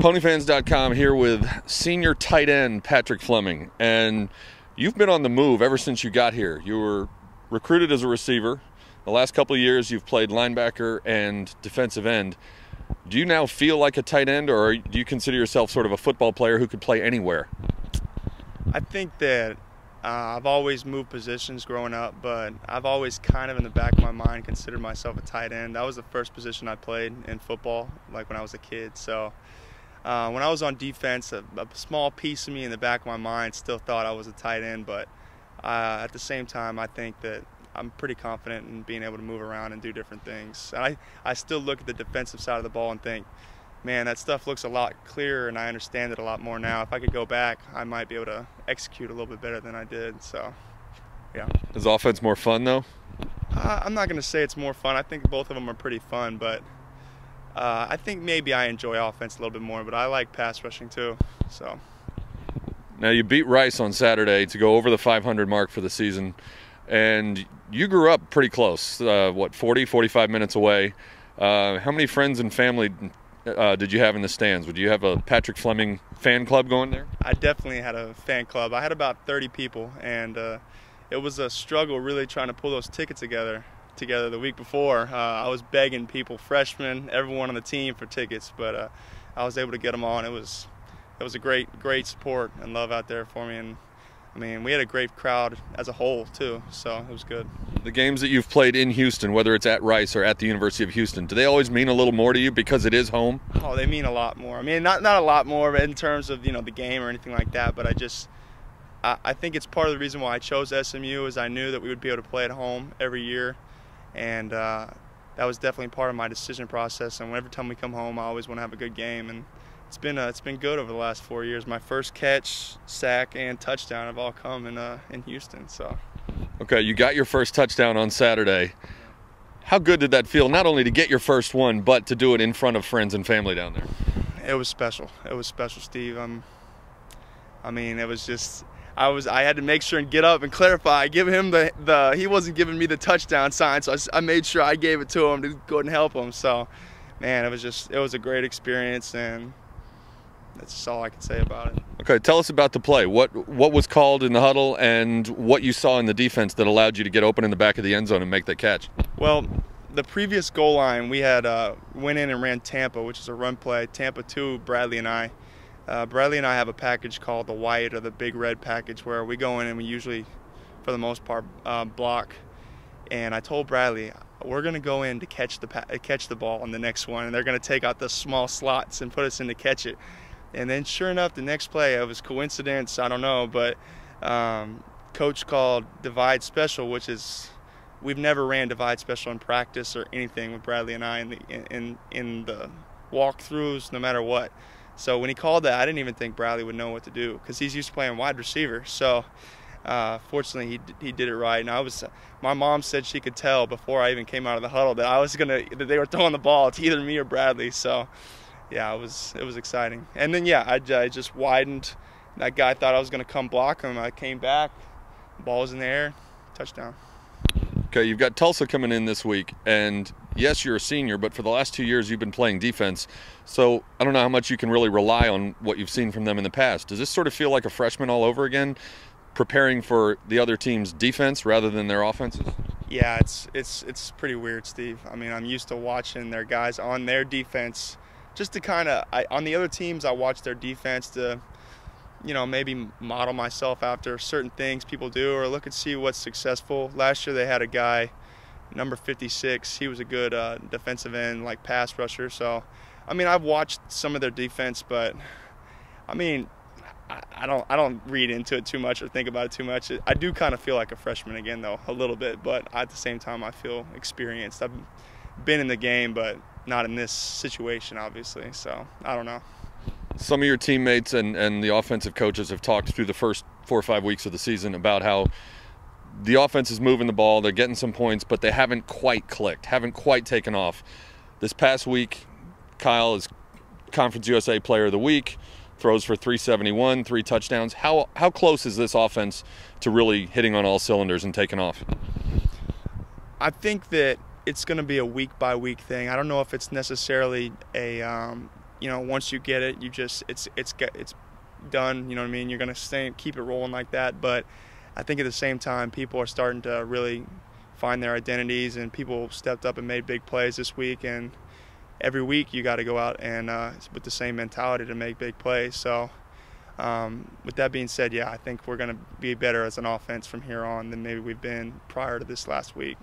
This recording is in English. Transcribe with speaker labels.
Speaker 1: Ponyfans.com here with senior tight end Patrick Fleming, and you've been on the move ever since you got here. You were recruited as a receiver. The last couple of years you've played linebacker and defensive end. Do you now feel like a tight end, or do you consider yourself sort of a football player who could play anywhere?
Speaker 2: I think that I've always moved positions growing up, but I've always kind of in the back of my mind considered myself a tight end. That was the first position I played in football, like when I was a kid. So when I was on defense, a small piece of me in the back of my mind still thought I was a tight end, but at the same time, I think that I'm pretty confident in being able to move around and do different things. And I still look at the defensive side of the ball and think, man, that stuff looks a lot clearer and I understand it a lot more now. If I could go back, I might be able to execute a little bit better than I did. So, yeah.
Speaker 1: Is offense more fun, though?
Speaker 2: I'm not going to say it's more fun. I think both of them are pretty fun, but I think maybe I enjoy offense a little bit more, but I like pass rushing too. So.
Speaker 1: Now, you beat Rice on Saturday to go over the 500 mark for the season, and you grew up pretty close, 40, 45 minutes away. How many friends and family did you have in the stands? Would you have a Patrick Fleming fan club going there?
Speaker 2: I definitely had a fan club. I had about 30 people, and it was a struggle really trying to pull those tickets together the week before. I was begging people, freshmen, everyone on the team for tickets, but I was able to get them all, and it was a great support and love out there for me. And I mean, we had a great crowd as a whole too, so it was good.
Speaker 1: The games that you've played in Houston, whether it's at Rice or at the University of Houston, do they always mean a little more to you because it is home?
Speaker 2: Oh, they mean a lot more. I mean, not a lot more in terms of, you know, the game or anything like that, but I think it's part of the reason why I chose SMU is I knew that we would be able to play at home every year, and that was definitely part of my decision process. And every time we come home, I always want to have a good game, and it's been good over the last 4 years. My first catch, sack, and touchdown have all come in Houston. So.
Speaker 1: Okay, you got your first touchdown on Saturday. How good did that feel, not only to get your first one, but to do it in front of friends and family down there?
Speaker 2: It was special. It was special, Steve. I mean, it was just I had to make sure and get up and clarify. Give him he wasn't giving me the touchdown sign, so I made sure I gave it to him to go and help him. So, man, it was a great experience, and that's just all I can say about it.
Speaker 1: Okay, tell us about the play. What was called in the huddle and what you saw in the defense that allowed you to get open in the back of the end zone and make that catch?
Speaker 2: Well, the previous goal line, we had went in and ran Tampa, which is a run play. Tampa 2, Bradley and I. Bradley and I have a package called the white or the big red package where we go in and we usually, for the most part, block. And I told Bradley, we're going to go in to catch the ball on the next one, and they're going to take out the small slots and put us in to catch it. And then sure enough, the next play, it was coincidence, I don't know, but coach called divide special, which is, we've never ran divide special in practice or anything with Bradley and I in the walkthroughs, no matter what. So when he called that, I didn't even think Bradley would know what to do because he's used to playing wide receiver. So fortunately, he did it right. And my mom said she could tell before I even came out of the huddle that they were throwing the ball to either me or Bradley. So. Yeah, it was exciting. And then, yeah, I just widened. That guy thought I was going to come block him. I came back, ball was in the air, touchdown.
Speaker 1: Okay, you've got Tulsa coming in this week, and yes, you're a senior, but for the last 2 years you've been playing defense. So I don't know how much you can really rely on what you've seen from them in the past. Does this sort of feel like a freshman all over again, preparing for the other team's defense rather than their offenses?
Speaker 2: Yeah, it's pretty weird, Steve. I mean, I'm used to watching their guys on their defense. Just to kind of, on the other teams, I watch their defense to, you know, maybe model myself after certain things people do or look and see what's successful. Last year they had a guy, number 56. He was a good defensive end, like pass rusher. So, I mean, I've watched some of their defense, but, I mean, I don't read into it too much or think about it too much. I do kind of feel like a freshman again, though, a little bit. But at the same time, I feel experienced. I've been in the game, but not in this situation, obviously, so I don't know.
Speaker 1: Some of your teammates and the offensive coaches have talked through the first 4 or 5 weeks of the season about how the offense is moving the ball, they're getting some points, but they haven't quite clicked, haven't quite taken off. This past week, Kyle is Conference USA Player of the Week, throws for 371, 3 touchdowns. How close is this offense to really hitting on all cylinders and taking off?
Speaker 2: I think that it's going to be a week-by-week thing. I don't know if it's necessarily a once you get it, it's done. You know what I mean? You're gonna keep it rolling like that. But I think at the same time, people are starting to really find their identities, and people stepped up and made big plays this week. And every week you got to go out and with the same mentality to make big plays. So with that being said, yeah, I think we're going to be better as an offense from here on than maybe we've been prior to this last week.